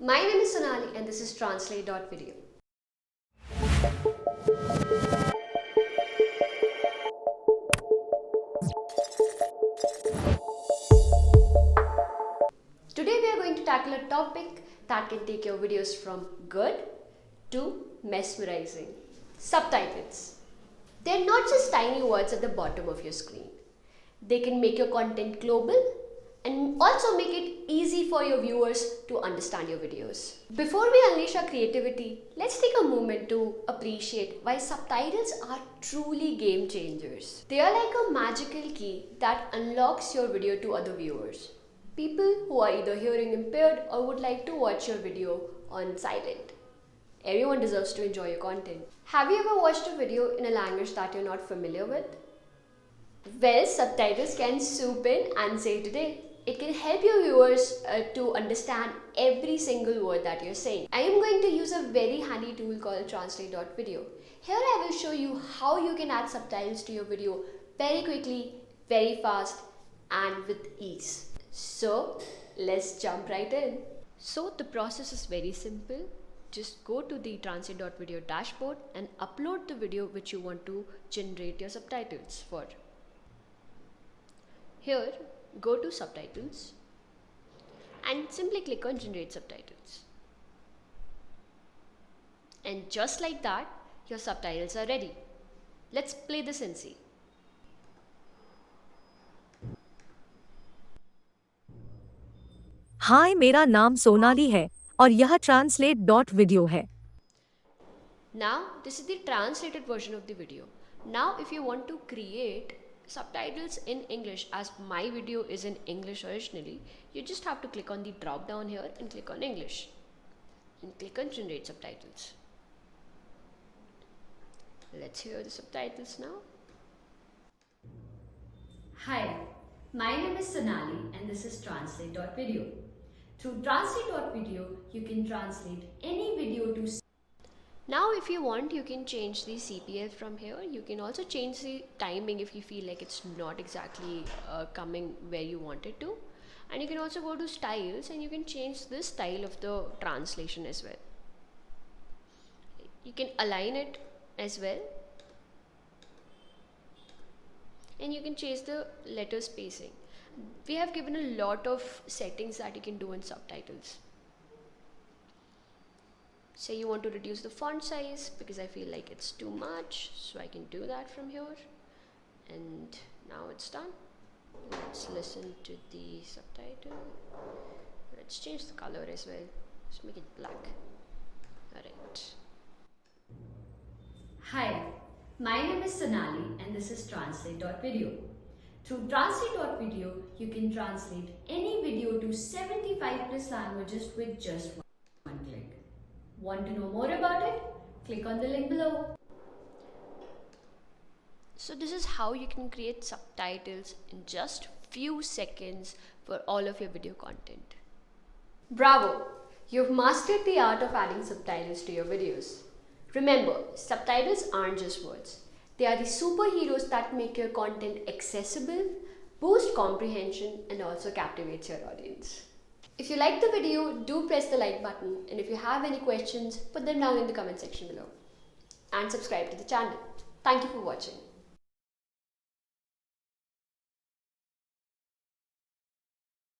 My name is Sonali and this is Translate.video. Today we are going to tackle a topic that can take your videos from good to mesmerizing. Subtitles. They're not just tiny words at the bottom of your screen. They can make your content global and also make it easy for your viewers to understand your videos. Before we unleash our creativity, let's take a moment to appreciate why subtitles are truly game changers. They are like a magical key that unlocks your video to other viewers. People who are either hearing impaired or would like to watch your video on silent. Everyone deserves to enjoy your content. Have you ever watched a video in a language that you're not familiar with? Well, subtitles can swoop in and save the day. It can help your viewers to understand every single word that you're saying. I am going to use a very handy tool called Translate.video. Here I will show you how you can add subtitles to your video very quickly, very fast and with ease. So let's jump right in. So the process is very simple. Just go to the Translate.video dashboard and upload the video which you want to generate your subtitles for. Here, go to Subtitles and simply click on Generate Subtitles. And just like that, your subtitles are ready. Let's play this and see. हाय मेरा नाम सोनाली है और यह Translate.video है. Now, this is the translated version of the video. Now, if you want to create subtitles in English, as my video is in English originally, you just have to click on the drop down here and click on English and click on Generate Subtitles. Let's hear the subtitles now. Hi, my name is Sonali and this is Translate.video. Through Translate.video, you can translate any video to. Now if you want, you can change the CPL from here. You can also change the timing if you feel like it's not exactly coming where you want it to. And you can also go to styles and you can change the style of the translation as well. You can align it as well. And you can change the letter spacing. We have given a lot of settings that you can do in subtitles. Say you want to reduce the font size because I feel like it's too much, so I can do that from here. And now it's done. Let's listen to the subtitle. Let's change the color as well. Let's make it black. Alright. Hi, my name is Sonali and this is Translate.video. Through Translate.video, you can translate any video to 75 plus languages with just one click. Want to know more about it? Click on the link below. So this is how you can create subtitles in just few seconds for all of your video content. Bravo! You've mastered the art of adding subtitles to your videos. Remember, subtitles aren't just words. They are the superheroes that make your content accessible, boost comprehension, and also captivates your audience. If you liked the video, do press the like button, and if you have any questions, put them down in the comment section below. And subscribe to the channel. Thank you for watching.